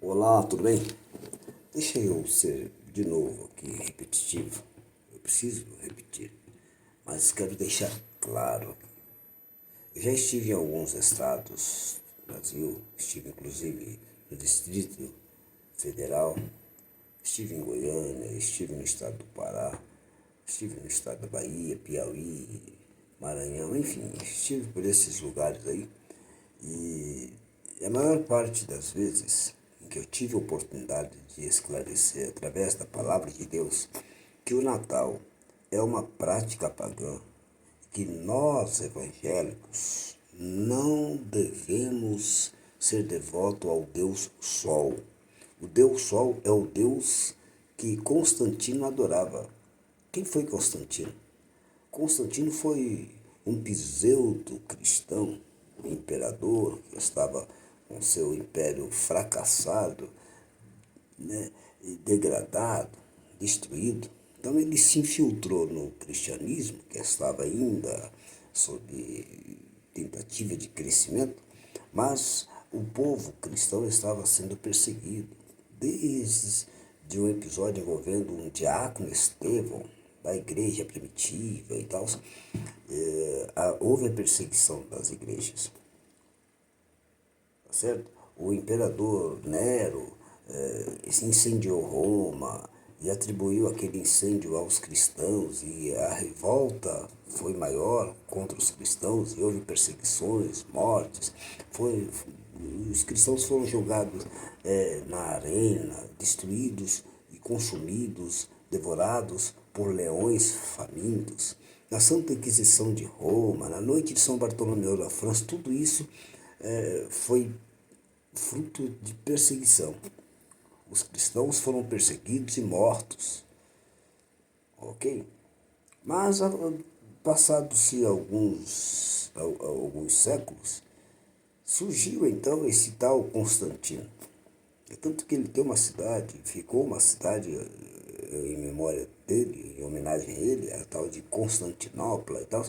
Olá, tudo bem? Deixa eu ser de novo aqui repetitivo. Eu preciso repetir, mas quero deixar claro. Eu já estive em alguns estados do Brasil, estive inclusive no Distrito Federal, estive em Goiânia, estive no estado do Pará, estive no estado da Bahia, Piauí, Maranhão, enfim, estive por esses lugares aí. E a maior parte das vezes em que eu tive a oportunidade de esclarecer através da palavra de Deus que o Natal é uma prática pagã, que nós evangélicos não devemos ser devotos ao Deus Sol. O Deus Sol é o Deus que Constantino adorava. Quem foi Constantino? Constantino foi um pseudo-cristão, um imperador que estava com seu império fracassado, né, degradado, destruído. Então ele se infiltrou no cristianismo, que estava ainda sob tentativa de crescimento, mas o povo cristão estava sendo perseguido, desde um episódio envolvendo um diácono Estevão, da igreja primitiva e tal. Houve a perseguição das igrejas, tá certo? O imperador Nero incendiou Roma e atribuiu aquele incêndio aos cristãos, e a revolta foi maior contra os cristãos e houve perseguições, mortes. Os cristãos foram jogados na arena, destruídos e consumidos, devorados por leões famintos. Na Santa Inquisição de Roma, na noite de São Bartolomeu da França, tudo isso foi fruto de perseguição. Os cristãos foram perseguidos e mortos, ok? Mas, passados-se alguns séculos, surgiu então esse tal Constantino. É tanto que ele tem uma cidade, ficou uma cidade em memória dele, em homenagem a ele, a tal de Constantinopla e tal.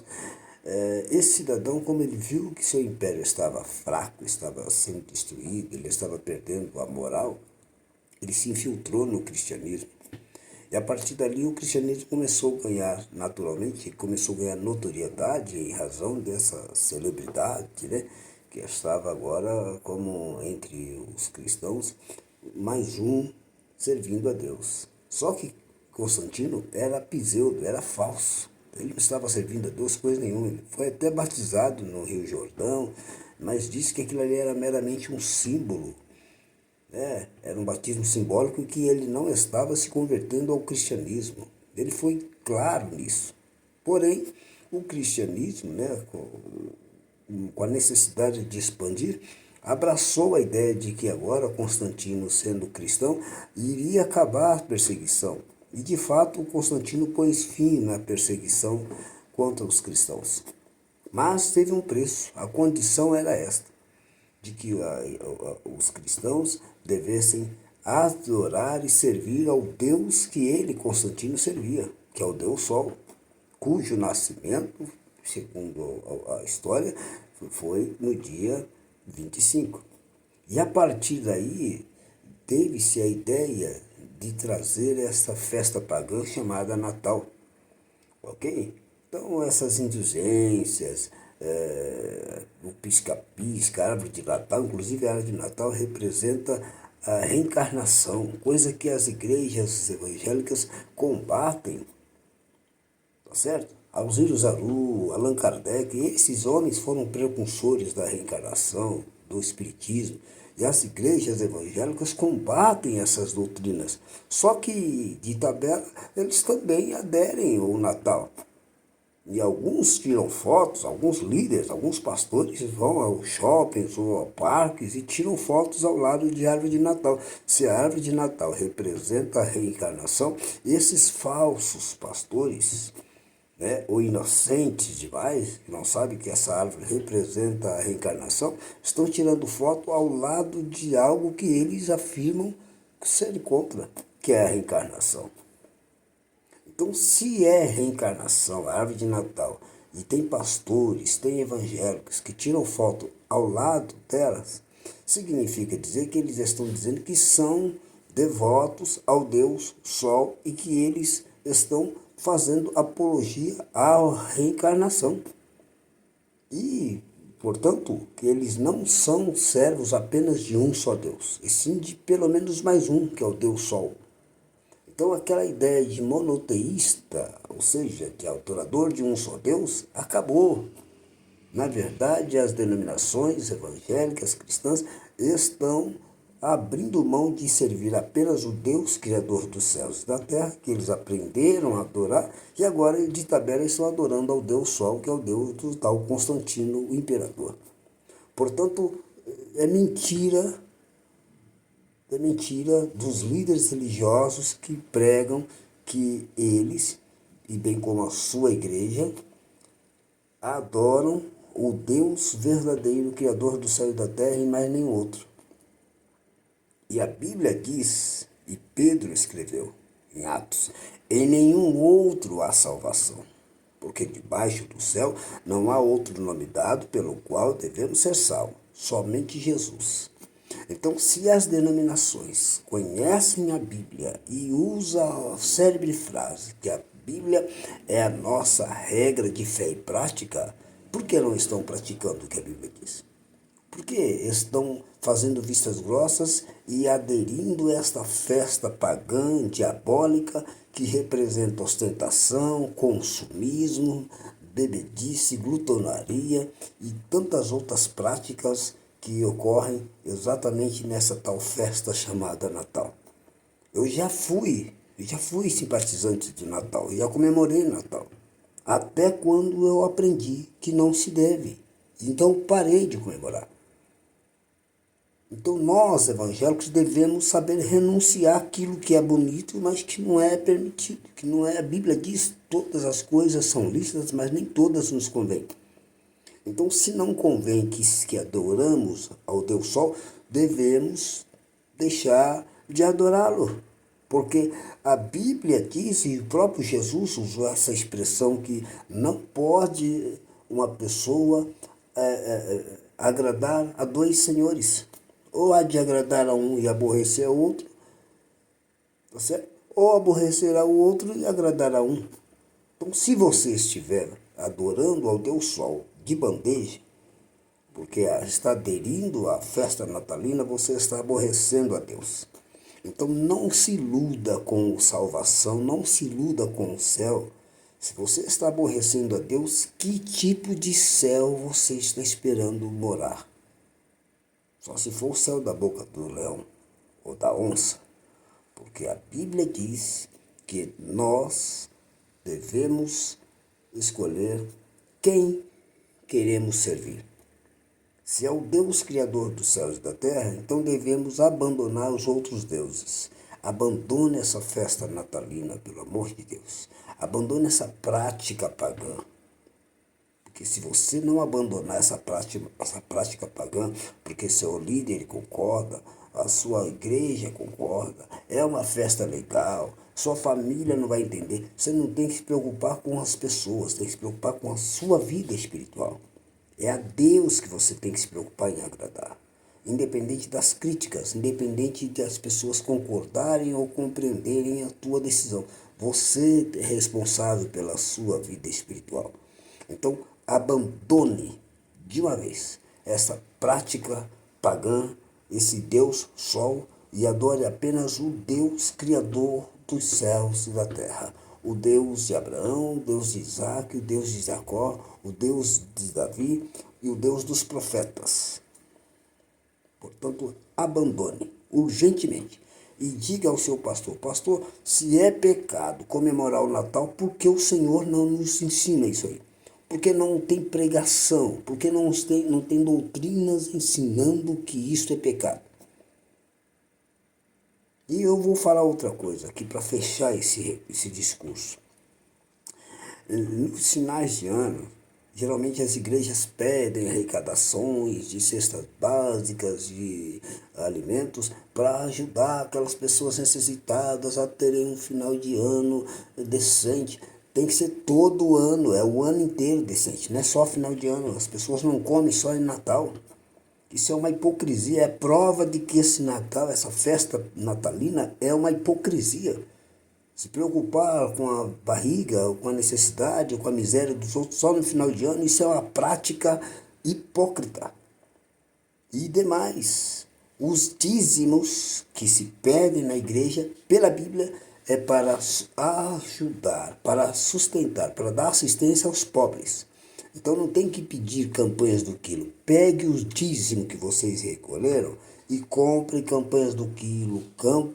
Esse cidadão, como ele viu que seu império estava fraco, estava sendo destruído, ele estava perdendo a moral, ele se infiltrou no cristianismo. E a partir dali o cristianismo começou a ganhar, naturalmente, começou a ganhar notoriedade em razão dessa celebridade, né? Que estava agora como entre os cristãos, mais um servindo a Deus. Só que Constantino era pseudo, era falso. Ele não estava servindo a Deus coisa nenhuma. Ele foi até batizado no Rio Jordão, mas disse que aquilo ali era meramente um símbolo. Era um batismo simbólico e que ele não estava se convertendo ao cristianismo. Ele foi claro nisso. Porém, o cristianismo, com a necessidade de expandir, abraçou a ideia de que agora Constantino, sendo cristão, iria acabar a perseguição. E, de fato, Constantino pôs fim na perseguição contra os cristãos. Mas teve um preço. A condição era esta, de que os cristãos devessem adorar e servir ao Deus que ele, Constantino, servia, que é o Deus Sol, cujo nascimento, segundo a história, foi no dia 25. E a partir daí, teve-se a ideia de trazer essa festa pagã chamada Natal, ok? Então, essas indulgências, o pisca-pisca, a árvore de Natal, inclusive a árvore de Natal representa a reencarnação, coisa que as igrejas evangélicas combatem, tá certo? Alziro Zaru, Allan Kardec, esses homens foram precursores da reencarnação, do espiritismo, e as igrejas evangélicas combatem essas doutrinas. Só que, de tabela, eles também aderem ao Natal. E alguns tiram fotos, alguns líderes, alguns pastores vão aos shoppings ou a parques e tiram fotos ao lado de árvore de Natal. Se a árvore de Natal representa a reencarnação, esses falsos pastores, ou inocentes demais, que não sabem que essa árvore representa a reencarnação, estão tirando foto ao lado de algo que eles afirmam ser contra, que é a reencarnação. Então, se é reencarnação, a árvore de Natal, e tem pastores, tem evangélicos que tiram foto ao lado delas, Significa dizer que eles estão dizendo que são devotos ao Deus Sol e que eles estão fazendo apologia à reencarnação. E, portanto, que eles não são servos apenas de um só Deus, e sim de pelo menos mais um, que é o Deus Sol. Então, aquela ideia de monoteísta, ou seja, de adorador de um só Deus, acabou. Na verdade, as denominações evangélicas cristãs estão abrindo mão de servir apenas o Deus Criador dos céus e da terra, que eles aprenderam a adorar, e agora de tabela estão adorando ao Deus Sol, que é o Deus do tal Constantino, o imperador. Portanto, é mentira dos líderes religiosos que pregam que eles, e bem como a sua igreja, adoram o Deus verdadeiro, Criador do céu e da terra, e mais nenhum outro. E a Bíblia diz, e Pedro escreveu em Atos, em nenhum outro há salvação, porque debaixo do céu não há outro nome dado pelo qual devemos ser salvos, somente Jesus. Então, se as denominações conhecem a Bíblia e usam a célebre frase que a Bíblia é a nossa regra de fé e prática, por que não estão praticando o que a Bíblia diz? Por que estão fazendo vistas grossas e aderindo a esta festa pagã, diabólica, que representa ostentação, consumismo, bebedice, glutonaria e tantas outras práticas que ocorrem exatamente nessa tal festa chamada Natal? Eu já fui simpatizante de Natal, já comemorei Natal, até quando eu aprendi que não se deve. Então parei de comemorar. Então nós, evangélicos, devemos saber renunciar àquilo que é bonito, mas que não é permitido, que não é. A Bíblia diz, todas as coisas são lícitas, mas nem todas nos convêm. Então, se não convém que adoramos ao Deus Sol, devemos deixar de adorá-lo. Porque a Bíblia diz, e o próprio Jesus usou essa expressão, que não pode uma pessoa agradar a dois senhores. Ou há de agradar a um e aborrecer ao outro, tá certo? Ou aborrecerá o outro e agradar a um. Então, se você estiver adorando ao Deus Sol de bandeja, porque está aderindo à festa natalina, você está aborrecendo a Deus. Então, não se iluda com salvação, não se iluda com o céu. Se você está aborrecendo a Deus, que tipo de céu você está esperando morar? Só se for o céu da boca do leão ou da onça, porque a Bíblia diz que nós devemos escolher quem queremos servir. Se é o Deus Criador dos céus e da terra, então devemos abandonar os outros deuses. Abandone essa festa natalina, pelo amor de Deus. Abandone essa prática pagã. Porque se você não abandonar essa prática pagã, porque seu líder concorda, a sua igreja concorda, é uma festa legal, sua família não vai entender, você não tem que se preocupar com as pessoas, tem que se preocupar com a sua vida espiritual. É a Deus que você tem que se preocupar em agradar. Independente das críticas, independente das pessoas concordarem ou compreenderem a tua decisão. Você é responsável pela sua vida espiritual. Então, abandone de uma vez essa prática pagã, esse Deus Sol, e adore apenas o Deus Criador dos céus e da terra. O Deus de Abraão, o Deus de Isaac, o Deus de Jacó, o Deus de Davi e o Deus dos profetas. Portanto, abandone urgentemente e diga ao seu pastor: pastor, se é pecado comemorar o Natal, por que o Senhor não nos ensina isso aí? Porque não tem pregação, porque não tem doutrinas ensinando que isso é pecado. E eu vou falar outra coisa aqui para fechar esse discurso. Nos finais de ano, geralmente as igrejas pedem arrecadações de cestas básicas de alimentos para ajudar aquelas pessoas necessitadas a terem um final de ano decente. Tem que ser todo ano, é o ano inteiro decente, não é só final de ano. As pessoas não comem só em Natal. Isso é uma hipocrisia, é prova de que esse Natal, essa festa natalina é uma hipocrisia. Se preocupar com a barriga, com a necessidade, com a miséria dos outros só no final de ano, isso é uma prática hipócrita. E demais, os dízimos que se pedem na igreja, pela Bíblia, é para ajudar, para sustentar, para dar assistência aos pobres. Então não tem que pedir campanhas do quilo. Pegue os dízimos que vocês recolheram e compre campanhas do quilo,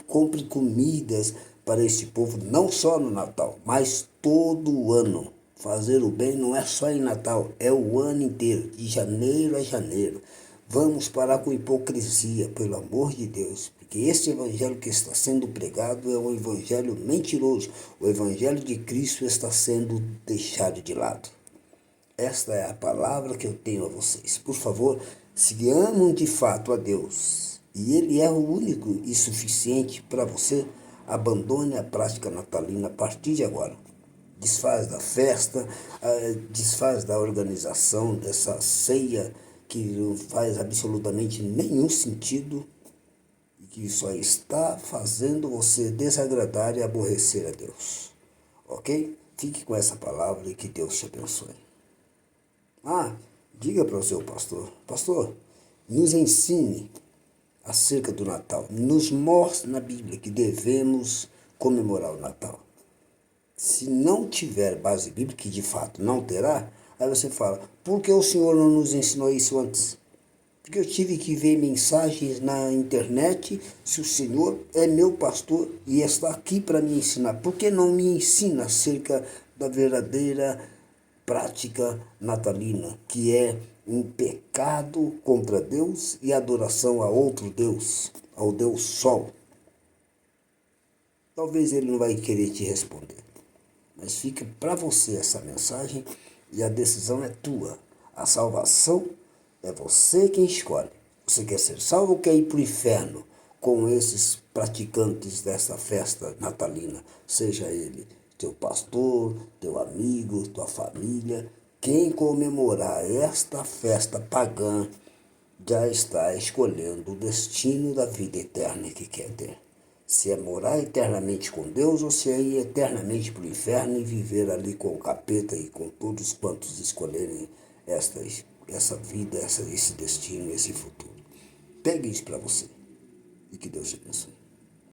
compre comidas para este povo, não só no Natal, mas todo o ano. Fazer o bem não é só em Natal, é o ano inteiro, de janeiro a janeiro. Vamos parar com hipocrisia, pelo amor de Deus, porque este evangelho que está sendo pregado é um evangelho mentiroso. O evangelho de Cristo está sendo deixado de lado. Esta é a palavra que eu tenho a vocês. Por favor, se amam de fato a Deus, e Ele é o único e suficiente para você, abandone a prática natalina a partir de agora. Desfaz da festa, desfaz da organização dessa ceia que não faz absolutamente nenhum sentido e que só está fazendo você desagradar e aborrecer a Deus. Ok? Fique com essa palavra e que Deus te abençoe. Diga para o seu pastor, pastor, nos ensine acerca do Natal. Nos mostre na Bíblia que devemos comemorar o Natal. Se não tiver base bíblica, que de fato não terá, aí você fala, por que o Senhor não nos ensinou isso antes? Porque eu tive que ver mensagens na internet, se o Senhor é meu pastor e está aqui para me ensinar. Por que não me ensina acerca da verdadeira prática natalina, que é um pecado contra Deus e adoração a outro Deus, ao Deus Sol? Talvez ele não vai querer te responder. Mas fica para você essa mensagem e a decisão é tua. A salvação é você quem escolhe. Você quer ser salvo ou quer ir para o inferno com esses praticantes dessa festa natalina? Seja ele teu pastor, teu amigo, tua família. Quem comemorar esta festa pagã já está escolhendo o destino da vida eterna que quer ter. Se é morar eternamente com Deus ou se é ir eternamente para o inferno e viver ali com o capeta e com todos quantos escolherem essa vida, esse destino, esse futuro. Pegue isso para você e que Deus te abençoe.